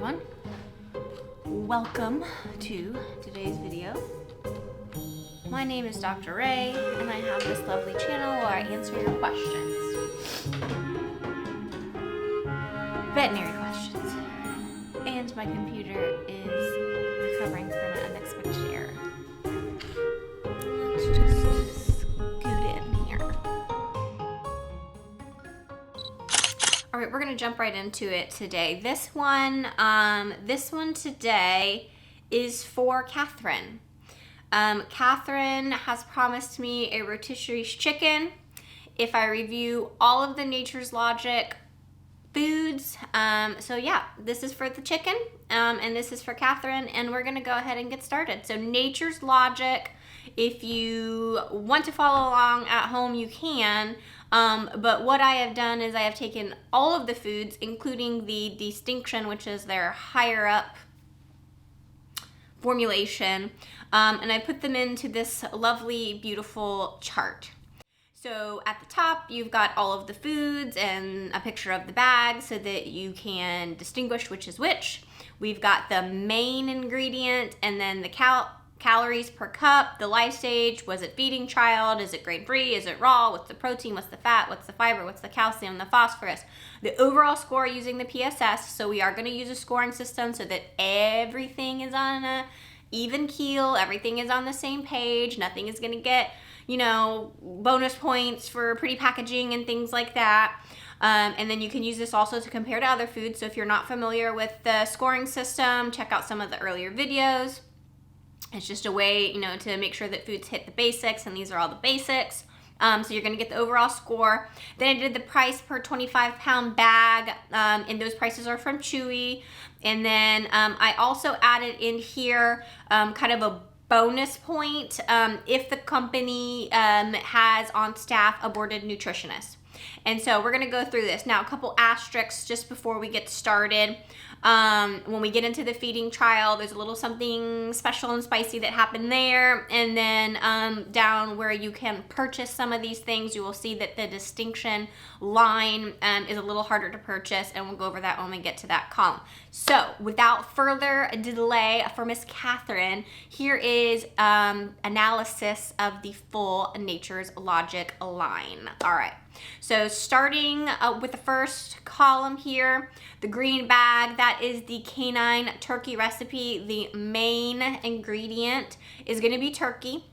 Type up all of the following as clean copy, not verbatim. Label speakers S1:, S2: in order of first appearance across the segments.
S1: everyone. Welcome to today's video. My name is Dr. Ray, and I have this lovely channel where I answer your questions. Veterinary questions. And my computer is recovering from an unexpected error. Let's just scoot in here. All right, we're gonna jump right into it today. This one today is for Catherine. Catherine has promised me a rotisserie chicken if I review all of the Nature's Logic foods. So yeah, this is for the chicken, and this is for Catherine, and we're gonna go ahead and get started. So Nature's Logic, if you want to follow along at home, you can. But what I have done is I have taken all of the foods, including the Distinction, which is their higher up formulation, and I put them into this lovely, beautiful chart. So at the top, you've got all of the foods and a picture of the bag so that you can distinguish which is which. We've got the main ingredient and then the calories per cup, the life stage, was it feeding child, is it grain-free, is it raw, what's the protein, what's the fat, what's the fiber, what's the calcium, the phosphorus, the overall score using the PSS. So we are going to use a scoring system so that everything is on a even keel, everything is on the same page, nothing is going to get, bonus points for pretty packaging and things like that. And then you can use this also to compare to other foods. So if you're not familiar with the scoring system, check out some of the earlier videos. It's just a way, to make sure that foods hit the basics, and these are all the basics. So you're going to get the overall score. Then I did the price per 25-pound bag, and those prices are from Chewy. And then I also added in here kind of a bonus point if the company has on staff a boarded nutritionist. And so we're going to go through this. Now, a couple asterisks just before we get started. When we get into the feeding trial, there's a little something special and spicy that happened there. And then down where you can purchase some of these things, you will see that the Distinction line is a little harder to purchase, and we'll go over that when we get to that column. So without further delay for Miss Catherine, here is analysis of the full Nature's Logic line. All right. So starting with the first column here, the green bag, that is the canine turkey recipe. The main ingredient is going to be turkey.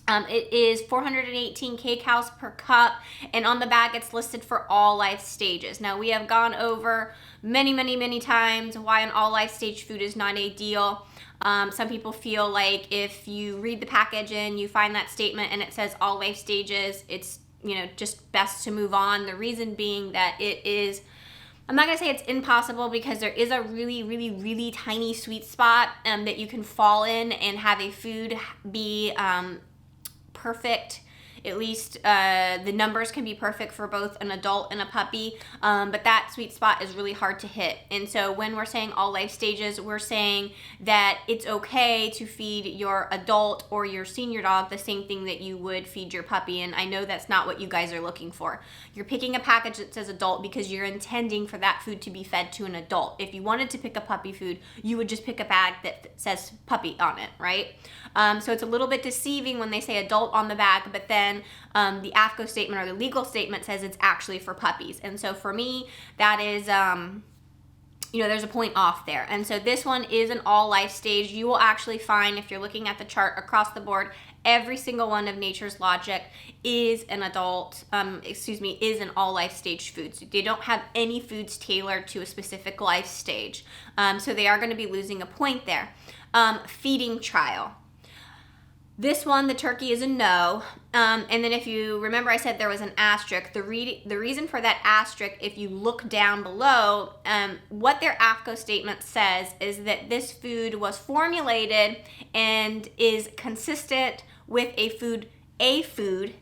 S1: It is 418 kcals per cup, and on the bag it's listed for all life stages. Now, we have gone over many times why an all life stage food is not ideal. Some people feel like if you read the package and you find that statement and it says all life stages, it's just best to move on. The reason being that it is, I'm not going to say it's impossible, because there is a really tiny sweet spot that you can fall in and have a food be perfect. At least the numbers can be perfect for both an adult and a puppy, but that sweet spot is really hard to hit. And so when we're saying all life stages, we're saying that it's okay to feed your adult or your senior dog the same thing that you would feed your puppy. And I know that's not what you guys are looking for. You're picking a package that says adult because you're intending for that food to be fed to an adult. If you wanted to pick a puppy food, you would just pick a bag that says puppy on it, right? So it's a little bit deceiving when they say adult on the bag, but then the AFCO statement or the legal statement says it's actually for puppies. And so for me, that is, there's a point off there. And so this one is an all life stage. You will actually find, if you're looking at the chart across the board, every single one of Nature's Logic is an adult, is an all life stage food. So they don't have any foods tailored to a specific life stage. So they are going to be losing a point there. Feeding trial. This one, the turkey, is a no. And then if you remember, I said there was an asterisk. The reason for that asterisk, if you look down below, what their AFCO statement says is that this food was formulated and is consistent with a food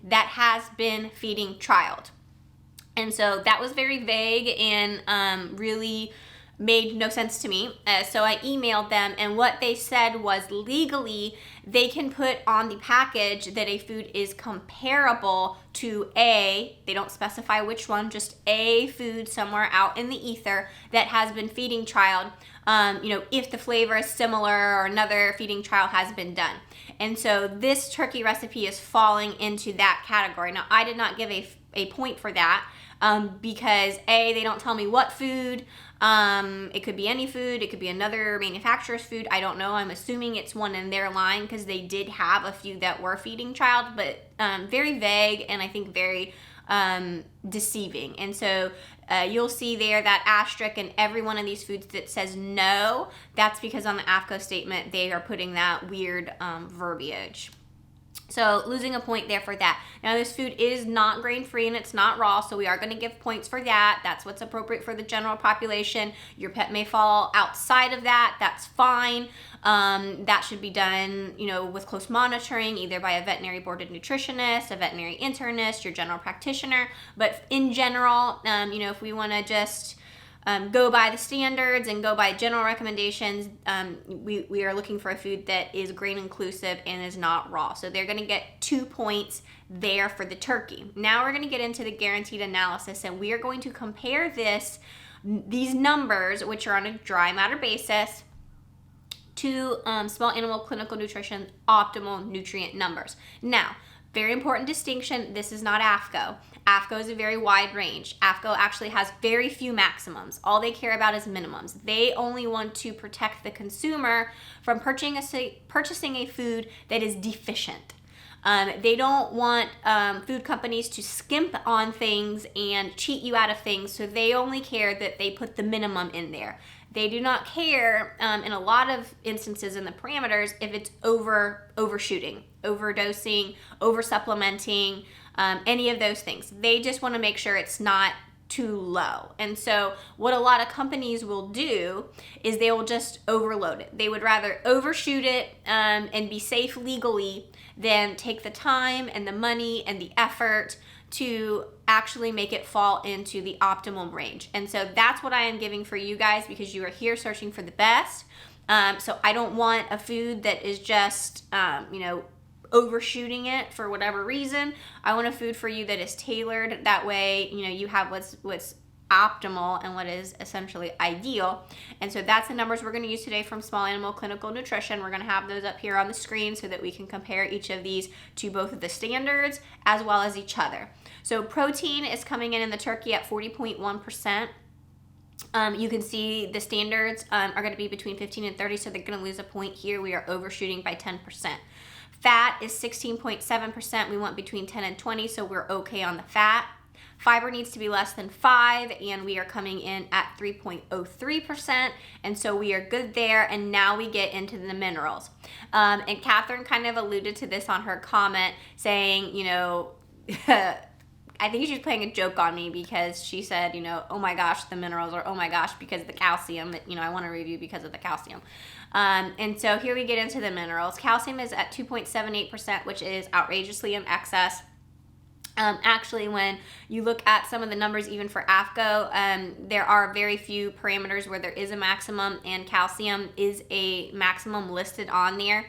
S1: that has been feeding child. And so that was very vague and really made no sense to me. So I emailed them, and what they said was legally they can put on the package that a food is comparable to they don't specify which one, just a food somewhere out in the ether that has been feeding trialed, if the flavor is similar or another feeding trial has been done. And so this turkey recipe is falling into that category. Now, I did not give a point for that because they don't tell me what food. It could be any food. It could be another manufacturer's food. I don't know. I'm assuming it's one in their line because they did have a few that were feeding trialed, but very vague and I think very deceiving. And so you'll see there that asterisk in every one of these foods that says no. That's because on the AAFCO statement, they are putting that weird verbiage. So losing a point there for that. Now this food is not grain-free and it's not raw, so we are going to give points for that. That's what's appropriate for the general population. Your pet may fall outside of that. That's fine. That should be done, with close monitoring, either by a veterinary boarded nutritionist, a veterinary internist, your general practitioner. But in general, if we want to just go by the standards and go by general recommendations, we are looking for a food that is grain inclusive and is not raw. So they're going to get 2 points there for the turkey. Now we're going to get into the guaranteed analysis, and we are going to compare these numbers, which are on a dry matter basis, to Small Animal Clinical Nutrition optimal nutrient numbers. Now, very important distinction, this is not AAFCO. AAFCO is a very wide range. AAFCO actually has very few maximums. All they care about is minimums. They only want to protect the consumer from purchasing a food that is deficient. They don't want food companies to skimp on things and cheat you out of things, so they only care that they put the minimum in there. They do not care, in a lot of instances in the parameters, if it's overshooting, overdosing, over-supplementing, any of those things. They just want to make sure it's not too low. And so what a lot of companies will do is they will just overload it. They would rather overshoot it and be safe legally than take the time and the money and the effort to actually make it fall into the optimal range. And so that's what I am giving for you guys, because you are here searching for the best. So I don't want a food that is just, overshooting it for whatever reason. I want a food for you that is tailored. That way, you have what's optimal and what is essentially ideal. And so that's the numbers we're going to use today from Small Animal Clinical Nutrition. We're going to have those up here on the screen so that we can compare each of these to both of the standards as well as each other. So protein is coming in the turkey at 40.1%. You can see the standards are going to be between 15 and 30, so they're going to lose a point here. We are overshooting by 10%. Fat is 16.7%. We want between 10 and 20, so we're okay on the fat. Fiber needs to be less than 5, and we are coming in at 3.03%, and so we are good there. And now we get into the minerals. And Catherine kind of alluded to this on her comment, saying, I think she's playing a joke on me because she said, oh my gosh, the minerals, or oh my gosh, because of the calcium, I want to review because of the calcium. And so here we get into the minerals. Calcium is at 2.78%, which is outrageously in excess. Actually, when you look at some of the numbers, even for AAFCO, there are very few parameters where there is a maximum, and calcium is a maximum listed on there.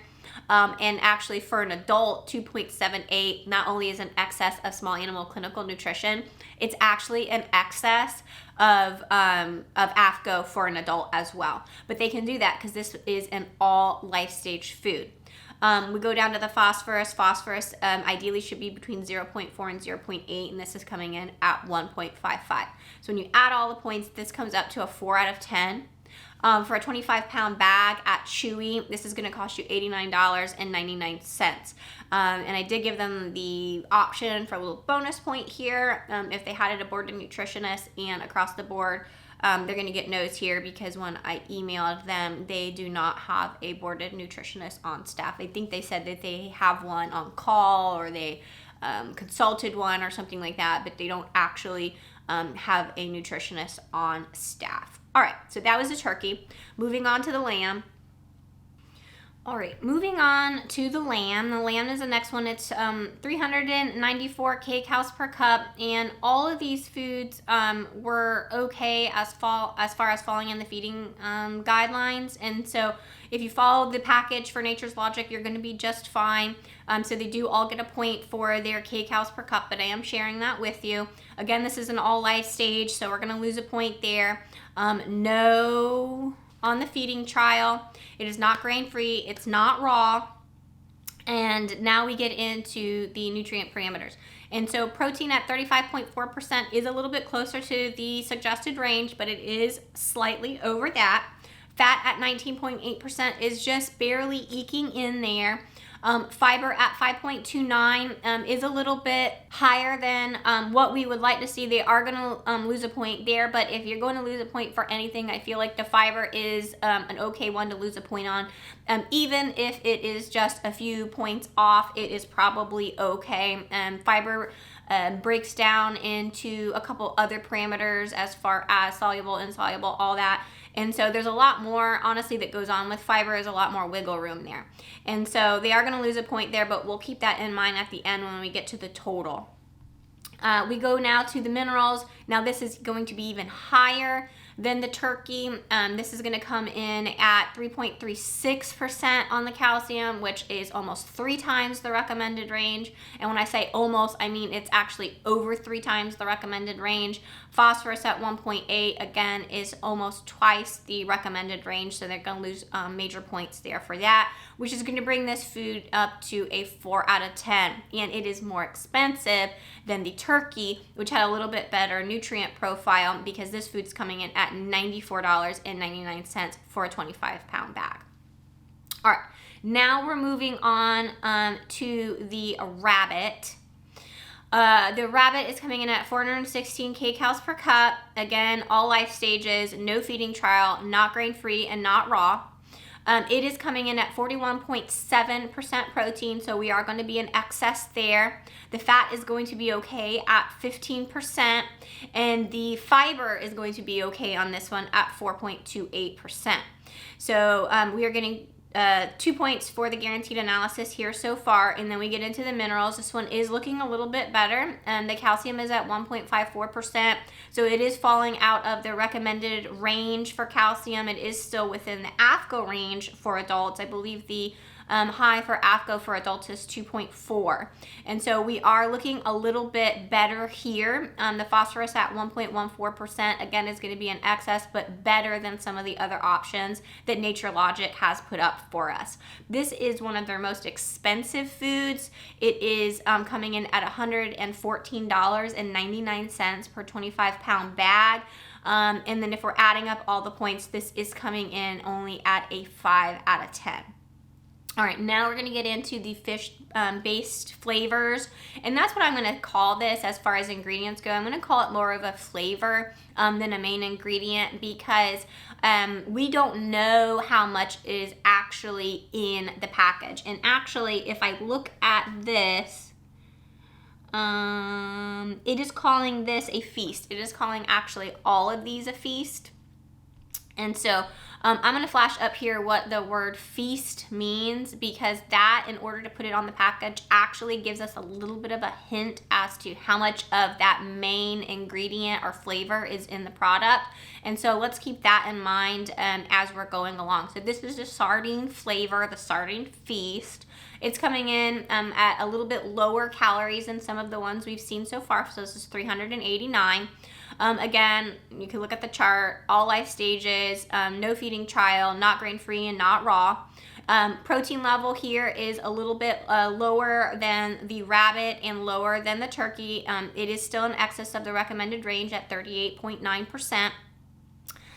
S1: And actually for an adult, 2.78 not only is an excess of Small Animal Clinical Nutrition, it's actually an excess of AAFCO for an adult as well. But they can do that because this is an all life stage food. We go down to the phosphorus. Phosphorus ideally should be between 0.4 and 0.8, and this is coming in at 1.55. So when you add all the points, this comes up to a 4 out of 10. For a 25-pound bag at Chewy, this is going to cost you $89.99. And I did give them the option for a little bonus point here. If they had it aboard a nutritionist and across the board, they're going to get no's here because when I emailed them, they do not have a boarded nutritionist on staff. I think they said that they have one on call, or they consulted one or something like that, but they don't actually have a nutritionist on staff. All right, so that was the turkey. Moving on to the lamb. All right, moving on to the lamb. The lamb is the next one. It's 394 kcal per cup, and all of these foods were okay as far as falling in the feeding guidelines. And so if you follow the package for Nature's Logic, you're going to be just fine. So they do all get a point for their kcal per cup, but I am sharing that with you. Again, this is an all life stage, so we're going to lose a point there. No on the feeding trial. It is not grain-free, it's not raw, and now we get into the nutrient parameters. And so protein at 35.4% is a little bit closer to the suggested range, but it is slightly over that. Fat at 19.8% is just barely eking in there. Fiber at 5.29 is a little bit higher than what we would like to see. They are going to lose a point there, but if you're going to lose a point for anything, I feel like the fiber is an okay one to lose a point on. Even if it is just a few points off, it is probably okay. Fiber breaks down into a couple other parameters as far as soluble, insoluble, all that. And so there's a lot more, honestly, that goes on with fiber. There's a lot more wiggle room there. And so they are going to lose a point there, but we'll keep that in mind at the end when we get to the total. We go now to the minerals. Now this is going to be even higher than the turkey. This is going to come in at 3.36% on the calcium, which is almost 3 times the recommended range. And when I say almost, I mean it's actually over 3 times the recommended range. Phosphorus at 1.8, again, is almost twice the recommended range, so they're going to lose major points there for that, which is going to bring this food up to a 4 out of 10. And it is more expensive than the turkey, which had a little bit better nutrient profile, because this food's coming in at $94.99 for a 25-pound bag. All right, now we're moving on to the rabbit. The rabbit is coming in at 416 kcal per cup. Again, all life stages, no feeding trial, not grain-free and not raw. It is coming in at 41.7% protein, so we are going to be in excess there. The fat is going to be okay at 15%, and the fiber is going to be okay on this one at 4.28%. So we are getting 2 points for the guaranteed analysis here so far, and then we get into the minerals. This one is looking a little bit better, and the calcium is at 1.54%, so it is falling out of the recommended range for calcium. It is still within the AFCO range for adults. I believe the high for AFCO for adults is 2.4, and so we are looking a little bit better here. The phosphorus at 1.14%, again, is going to be in excess, but better than some of the other options that Nature Logic has put up for us. This is one of their most expensive foods. It is coming in at $114.99 per 25-pound bag. And then if we're adding up all the points, this is coming in only at a 5 out of 10. All right, now we're going to get into the fish-based flavors, and that's what I'm going to call this as far as ingredients go. I'm going to call it more of a flavor than a main ingredient, because we don't know how much is actually in the package. And actually, if I look at this, it is calling this a feast. It is calling actually all of these a feast. And so I'm going to flash up here what the word feast means, because that, in order to put it on the package, actually gives us a little bit of a hint as to how much of that main ingredient or flavor is in the product. And so let's keep that in mind as we're going along. So this is the sardine flavor, the sardine feast. It's coming in at a little bit lower calories than some of the ones we've seen so far. So this is 389. Again, you can look at the chart, all life stages, no feeding trial, not grain-free and not raw. Protein level here is a little bit lower than the rabbit and lower than the turkey. It is still in excess of the recommended range at 38.9%.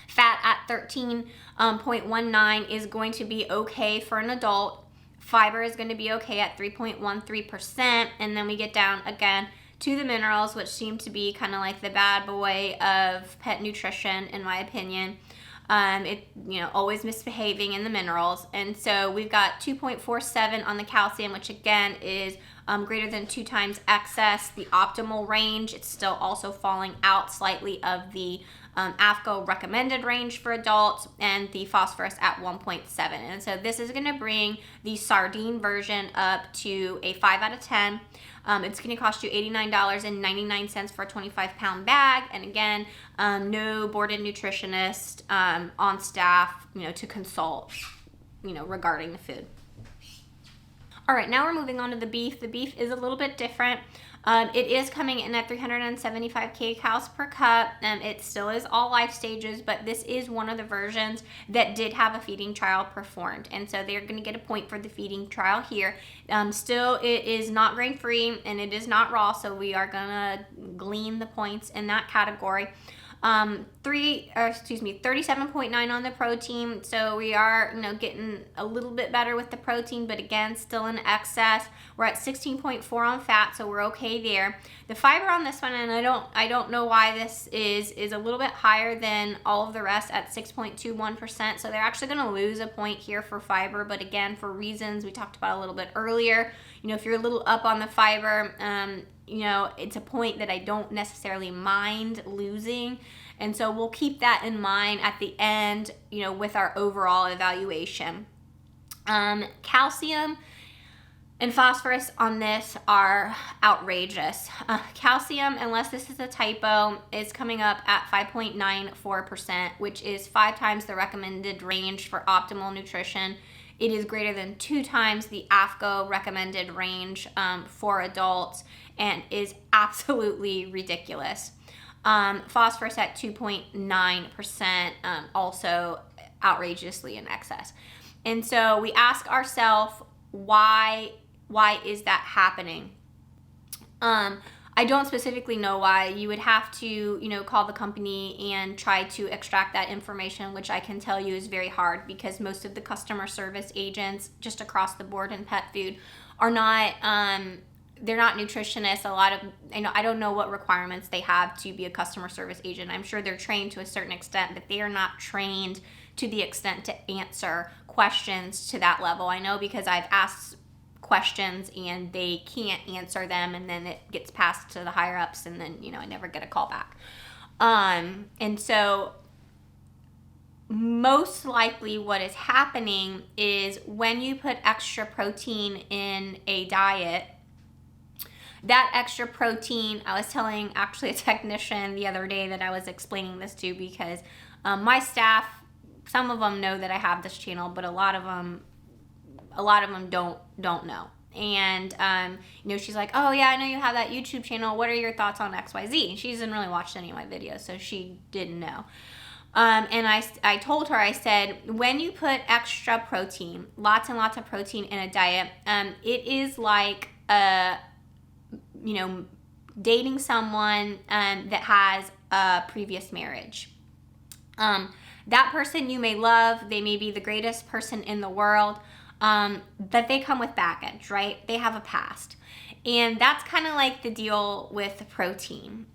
S1: Fat at 13.19 is going to be okay for an adult. Fiber is going to be okay at 3.13%. And then we get down again to the minerals, which seem to be kind of like the bad boy of pet nutrition, in my opinion. Always misbehaving in the minerals. And so we've got 2.47 on the calcium, which again is greater than 2 times excess, the optimal range. It's still also falling out slightly of the AFCO recommended range for adults, and the phosphorus at 1.7. And so this is going to bring the sardine version up to a 5 out of 10. It's going to cost you $89.99 for a 25-pound bag. And again, no boarded nutritionist on staff, to consult, regarding the food. All right, now we're moving on to the beef. The beef is a little bit different. It is coming in at 375 kcals per cup. It still is all life stages, but this is one of the versions that did have a feeding trial performed. And so they're going to get a point for the feeding trial here. Still, it is not grain-free and it is not raw, so we are going to glean the points in that category. 37.9 on the protein, so we are getting a little bit better with the protein, but again still in excess. We're at 16.4 on fat, so we're okay there. The fiber on this one, and I don't know why this is a little bit higher than all of the rest at 6.21%, so they're actually going to lose a point here for fiber, but again for reasons we talked about a little bit earlier. If you're a little up on the fiber, it's a point that I don't necessarily mind losing. And so we'll keep that in mind at the end, with our overall evaluation. Calcium and phosphorus on this are outrageous. Calcium, unless this is a typo, is coming up at 5.94%, which is 5 times the recommended range for optimal nutrition. It is greater than 2 times the AFCO recommended range for adults, and is absolutely ridiculous. Phosphorus at 2.9%, also outrageously in excess. And so we ask ourselves, why is that happening? I don't specifically know why. You would have to, call the company and try to extract that information, which I can tell you is very hard, because most of the customer service agents just across the board in pet food are not, they're not nutritionists. I don't know what requirements they have to be a customer service agent. I'm sure they're trained to a certain extent, but they are not trained to the extent to answer questions to that level. I know because I've asked questions and they can't answer them, and then it gets passed to the higher ups, and then I never get a call back. And so most likely what is happening is when you put extra protein in a diet, that extra protein, I was telling actually a technician the other day that I was explaining this to, because my staff, some of them know that I have this channel, but a lot of them don't know. And she's like, oh yeah, I know you have that YouTube channel, what are your thoughts on XYZ? She hasn't really watched any of my videos, so she didn't know. And I told her, I said, when you put extra protein, lots and lots of protein in a diet, it is like dating someone that has a previous marriage. That person you may love, they may be the greatest person in the world, but they come with baggage, right? They have a past. And that's kind of like the deal with protein.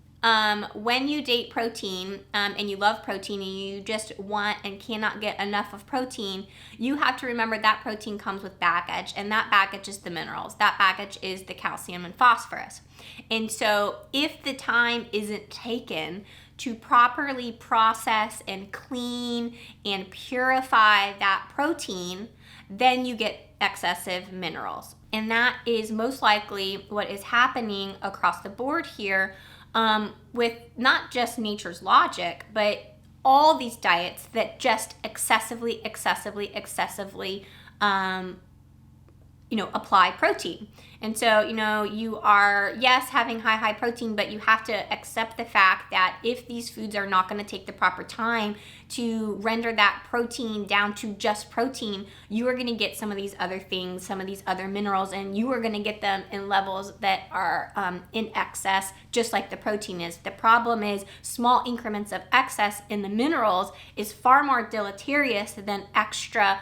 S1: When you date protein, and you love protein and you just want and cannot get enough of protein, you have to remember that protein comes with baggage, and that baggage is the minerals. That baggage is the calcium and phosphorus. And so if the time isn't taken to properly process and clean and purify that protein, then you get excessive minerals. And that is most likely what is happening across the board here, with not just Nature's Logic, but all these diets that just excessively apply protein. And so, you are, yes, having high protein, but you have to accept the fact that if these foods are not going to take the proper time to render that protein down to just protein, you are going to get some of these other things, some of these other minerals, and you are going to get them in levels that are in excess, just like the protein is. The problem is small increments of excess in the minerals is far more deleterious than extra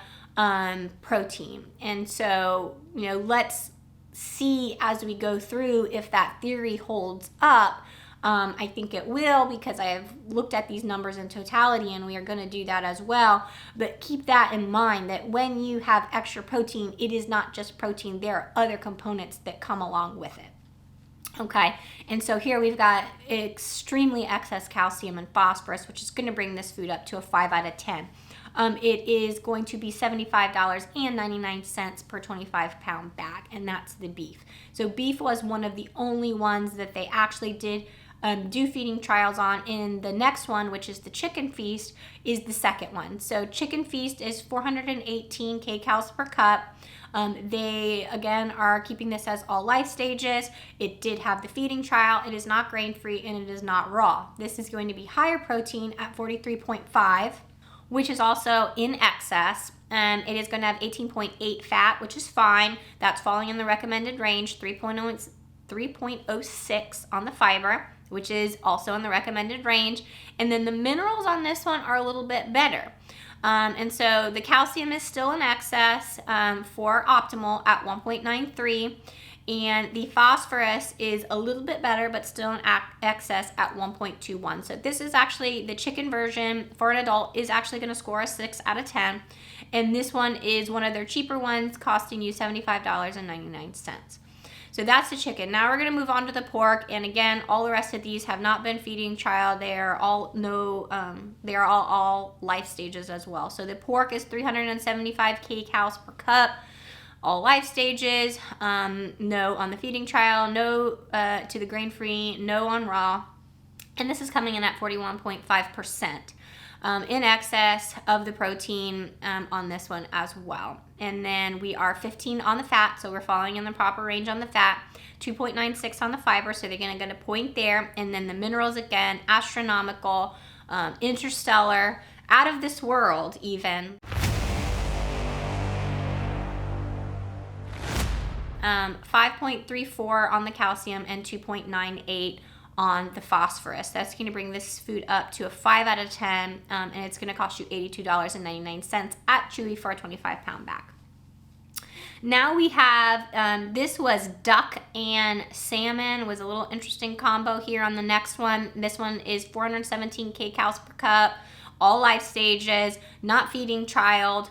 S1: protein. And so, let's see as we go through if that theory holds up. I think it will, because I have looked at these numbers in totality, and we are going to do that as well. But keep that in mind, that when you have extra protein, it is not just protein. There are other components that come along with it. Okay, and so here we've got extremely excess calcium and phosphorus, which is going to bring this food up to a 5 out of 10. It is going to be $75.99 per 25-pound bag, and that's the beef. So beef was one of the only ones that they actually did do feeding trials on. And the next one, which is the chicken feast, is the second one. So chicken feast is 418 kcals per cup. They, again, are keeping this as all life stages. It did have the feeding trial. It is not grain-free, and it is not raw. This is going to be higher protein at 43.5, which is also in excess. It is going to have 18.8 fat, which is fine. That's falling in the recommended range, 3.06 on the fiber, which is also in the recommended range. And then the minerals on this one are a little bit better. And so the calcium is still in excess for optimal at 1.93, and the phosphorus is a little bit better but still in excess at 1.21. So this is actually the chicken version for an adult is actually going to score a 6 out of 10, and this one is one of their cheaper ones, costing you $75.99. So that's the chicken. Now we're going to move on to the pork, and again, all the rest of these have not been feeding trial. They are all all life stages as well. So the pork is 375 kcals per cup, all life stages. No on the feeding trial, no to the grain-free, no on raw, and this is coming in at 41.5%. In excess of the protein on this one as well. And then we are 15 on the fat, so we're falling in the proper range on the fat, 2.96 on the fiber, so they're going to point there. And then the minerals, again, astronomical, interstellar, out of this world even. 5.34 on the calcium and 2.98 on the phosphorus. That's going to bring this food up to a 5 out of 10, and it's going to cost you $82.99 at Chewy for a 25-pound bag. Now we have, this was duck and salmon, was a little interesting combo here on the next one. This one is 417 kcals per cup, all life stages, not feeding trialed.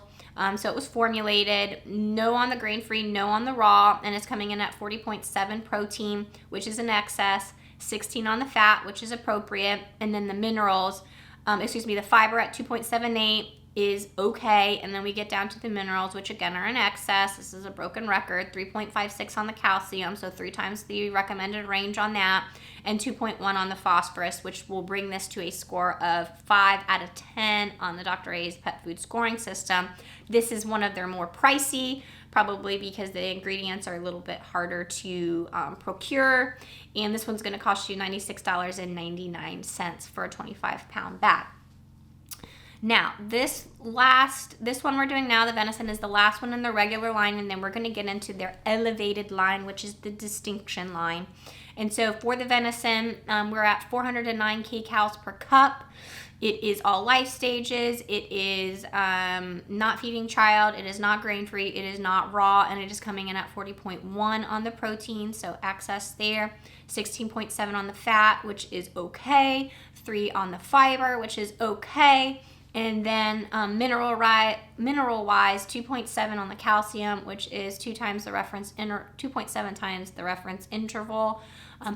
S1: So it was formulated, no on the grain-free, no on the raw, and it's coming in at 40.7 protein, which is in excess, 16 on the fat, which is appropriate, and then the minerals, the fiber at 2.78 is okay, and then we get down to the minerals, which again are in excess. This is a broken record, 3.56 on the calcium, so 3 times the recommended range on that, and 2.1 on the phosphorus, which will bring this to a score of 5 out of 10 on the Dr. A's pet food scoring system. This is one of their more pricey, probably because the ingredients are a little bit harder to procure, and this one's going to cost you $96.99 for a 25-pound bag. Now, this one we're doing now, the venison, is the last one in the regular line, and then we're going to get into their elevated line, which is the distinction line. And so for the venison, we're at 409 kcals per cup. It is all life stages. It is not feeding child. It is not grain-free. It is not raw, and it is coming in at 40.1 on the protein, so excess there. 16.7 on the fat, which is okay. 3 on the fiber, which is okay. And then mineral-wise, 2.7 on the calcium, which is 2.7 times the reference interval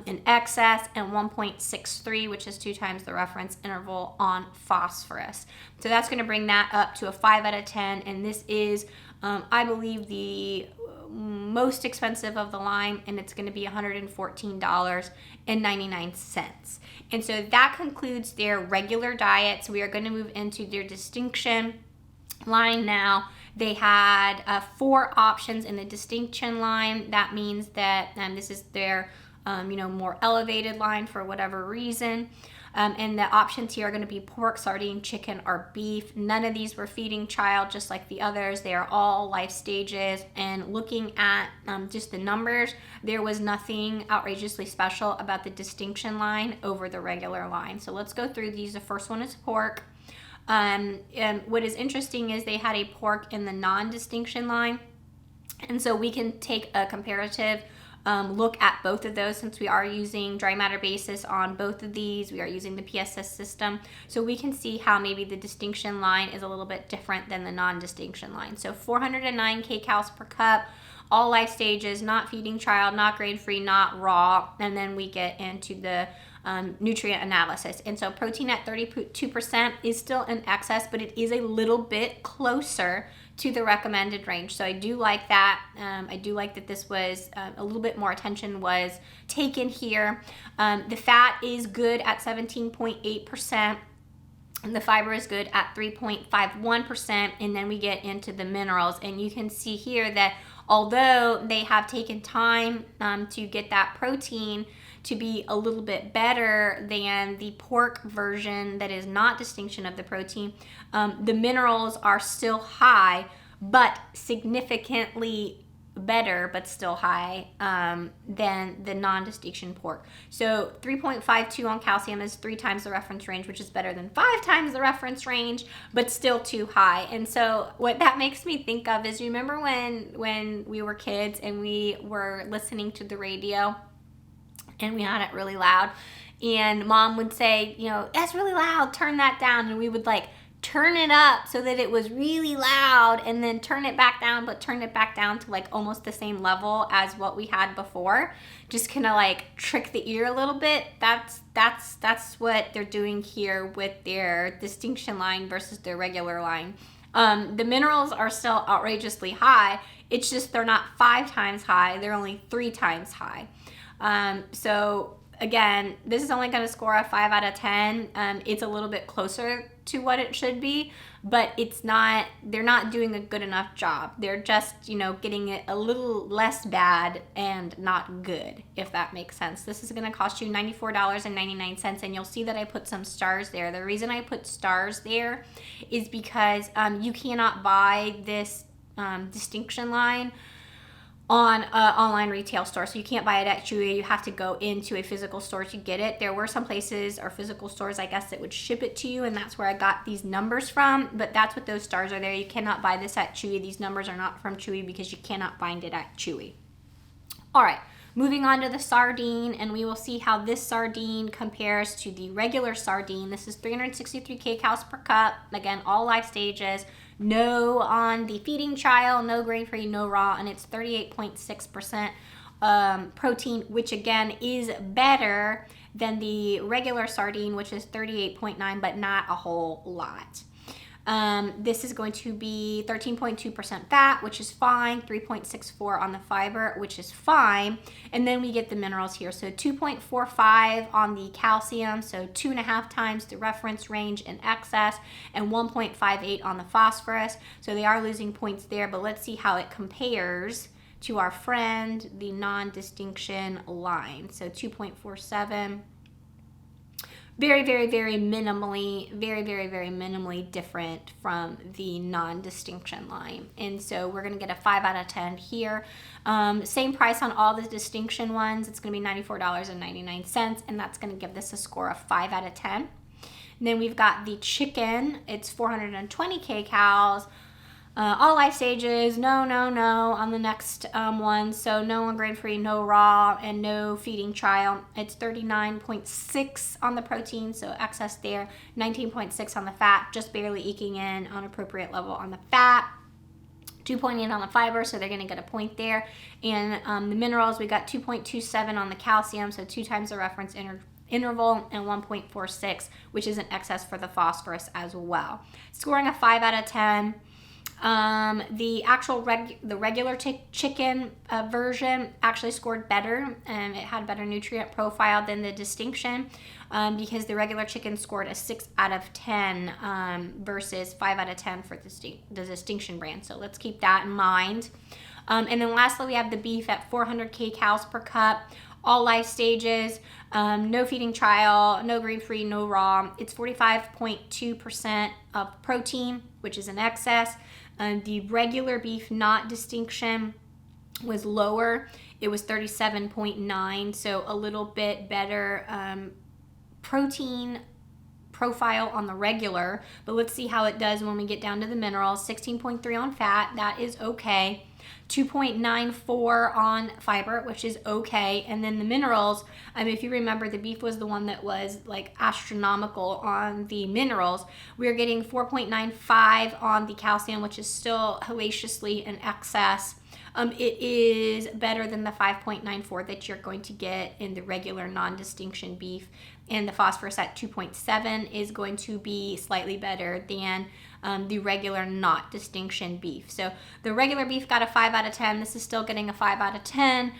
S1: in excess, and 1.63, which is 2 times the reference interval on phosphorus. So that's going to bring that up to a 5 out of 10, and this is, I believe, the most expensive of the line, and it's going to be $114.99. And so that concludes their regular diet. So we are going to move into their distinction line now. They had 4 options in the distinction line. That means that this is their more elevated line for whatever reason. And the options here are going to be pork, sardine, chicken, or beef. None of these were feeding child, just like the others. They are all life stages. And looking at just the numbers, there was nothing outrageously special about the distinction line over the regular line. So let's go through these. The first one is pork. And what is interesting is they had a pork in the non-distinction line. And so we can take a comparative look at both of those, since we are using dry matter basis on both of these. We are using the PSS system, so we can see how maybe the distinction line is a little bit different than the non-distinction line. So 409 kcals per cup, all life stages, not feeding child, not grain-free, not raw, and then we get into the nutrient analysis. And so protein at 32% is still in excess, but it is a little bit closer to the recommended range. So I do like that. I do like that this was a little bit more attention was taken here. The fat is good at 17.8%. And the fiber is good at 3.51%, and then we get into the minerals, and you can see here that although they have taken time to get that protein to be a little bit better than the pork version that is not distinction of the protein, the minerals are still high, but significantly better, but still high than the non-distinction pork. So 3.52 on calcium is 3 times the reference range, which is better than 5 times the reference range, but still too high. And so what that makes me think of is, you remember when we were kids and we were listening to the radio and we had it really loud, and mom would say, you know, that's really loud, turn that down, and we would like turn it up so that it was really loud, and then turn it back down, but turn it back down to like almost the same level as what we had before, just kind of like trick the ear a little bit. That's what they're doing here with their distinction line versus their regular line. The minerals are still outrageously high. It's just they're not 5 times high, they're only 3 times high. So again, this is only going to score a 5 out of 10. It's a little bit closer to what it should be, but it's not, they're not doing a good enough job. They're just, you know, getting it a little less bad and not good, if that makes sense. This is going to cost you $94.99, and you'll see that I put some stars there. The reason I put stars there is because you cannot buy this distinction line on an online retail store. So you can't buy it at Chewy. You have to go into a physical store to get it. There were some places or physical stores, I guess, that would ship it to you, and that's where I got these numbers from, but that's what those stars are there. You cannot buy this at Chewy. These numbers are not from Chewy because you cannot find it at Chewy. All right, moving on to the sardine, and we will see how this sardine compares to the regular sardine. This is 363 kcals per cup. Again, all life stages. No on the feeding child, no grain-free, no raw, and it's 38.6% protein, which again is better than the regular sardine, which is 38.9, but not a whole lot. This is going to be 13.2% fat, which is fine, 3.64 on the fiber, which is fine, and then we get the minerals here. So 2.45 on the calcium, so 2.5 times the reference range in excess, and 1.58 on the phosphorus. So they are losing points there, but let's see how it compares to our friend, the non-distinction line. So 2.47. Very minimally different from the non-distinction line. And so we're going to get a 5 out of 10 here. Same price on all the distinction ones. It's going to be $94.99, and that's going to give this a score of 5 out of 10. And then we've got the chicken. It's 420 kcals. All life stages, no on the next one. So no on grain-free, no raw, and no feeding trial. It's 39.6 on the protein, so excess there. 19.6 on the fat, just barely eking in on appropriate level on the fat. 2.8 on the fiber, so they're going to get a point there. And the minerals, we got 2.27 on the calcium, so 2 times the reference interval, and 1.46, which is an excess for the phosphorus as well. Scoring a 5 out of 10. The actual regular chicken version actually scored better, and it had a better nutrient profile than the distinction, because the regular chicken scored a 6 out of 10 versus 5 out of 10 for the distinction brand. So let's keep that in mind. And then lastly, we have the beef at 400 kcals per cup. All life stages, no feeding trial, no grain-free, no raw. It's 45.2% of protein, which is in excess. The regular beef, not distinction, was lower. It was 37.9, so a little bit better protein profile on the regular. But let's see how it does when we get down to the minerals. 16.3 on fat, that is okay. 2.94 on fiber, which is okay. And then the minerals, if you remember, the beef was the one that was like astronomical on the minerals. We're getting 4.95 on the calcium, which is still hellaciously in excess. It is better than the 5.94 that you're going to get in the regular non-distinction beef, and the phosphorus at 2.7 is going to be slightly better than the regular not distinction beef. So the regular beef got a 5 out of 10. This is still getting a 5 out of 10,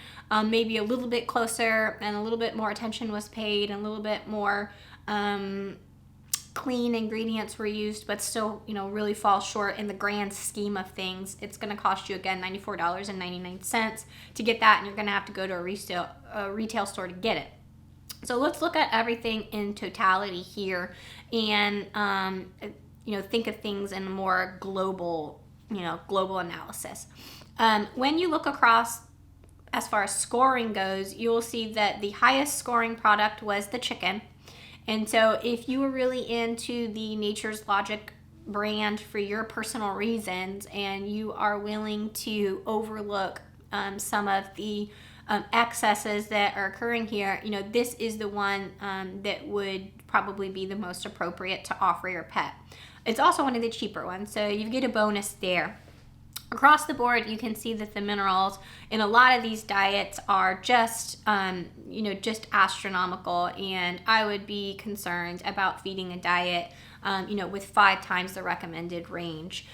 S1: maybe a little bit closer, and a little bit more attention was paid, and a little bit more clean ingredients were used, but still, really falls short in the grand scheme of things. It's going to cost you, again, $94.99 to get that, and you're going to have to go to a retail store to get it. So let's look at everything in totality here, and think of things in a more global analysis. When you look across as far as scoring goes, you will see that the highest scoring product was the chicken. And so if you were really into the Nature's Logic brand for your personal reasons, and you are willing to overlook some of the excesses that are occurring here, this is the one that would probably be the most appropriate to offer your pet. It's also one of the cheaper ones, so you get a bonus there. Across the board, you can see that the minerals in a lot of these diets are just astronomical, and I would be concerned about feeding a diet, with 5 times the recommended range.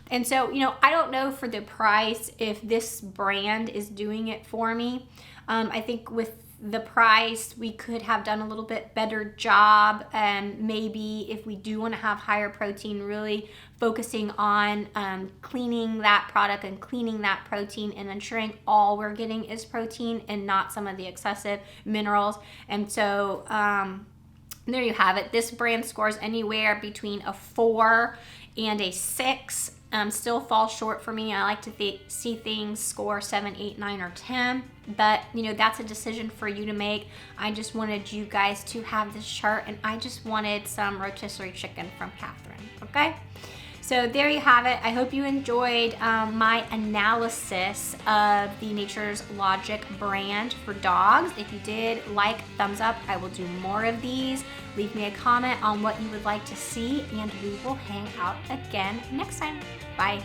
S1: And so, I don't know for the price if this brand is doing it for me. I think with the price, we could have done a little bit better job, and maybe if we do want to have higher protein, really focusing on cleaning that product and cleaning that protein and ensuring all we're getting is protein and not some of the excessive minerals. And so there you have it. This brand scores anywhere between a 4 and a 6. Still falls short for me. I like to see things score 7, 8, 9, or 10, but that's a decision for you to make. I just wanted you guys to have this chart, and I just wanted some rotisserie chicken from Catherine. Okay, so there you have it. I hope you enjoyed my analysis of the Nature's Logic brand for dogs. If you did, thumbs up. I will do more of these. Leave me a comment on what you would like to see, and we will hang out again next time. Bye.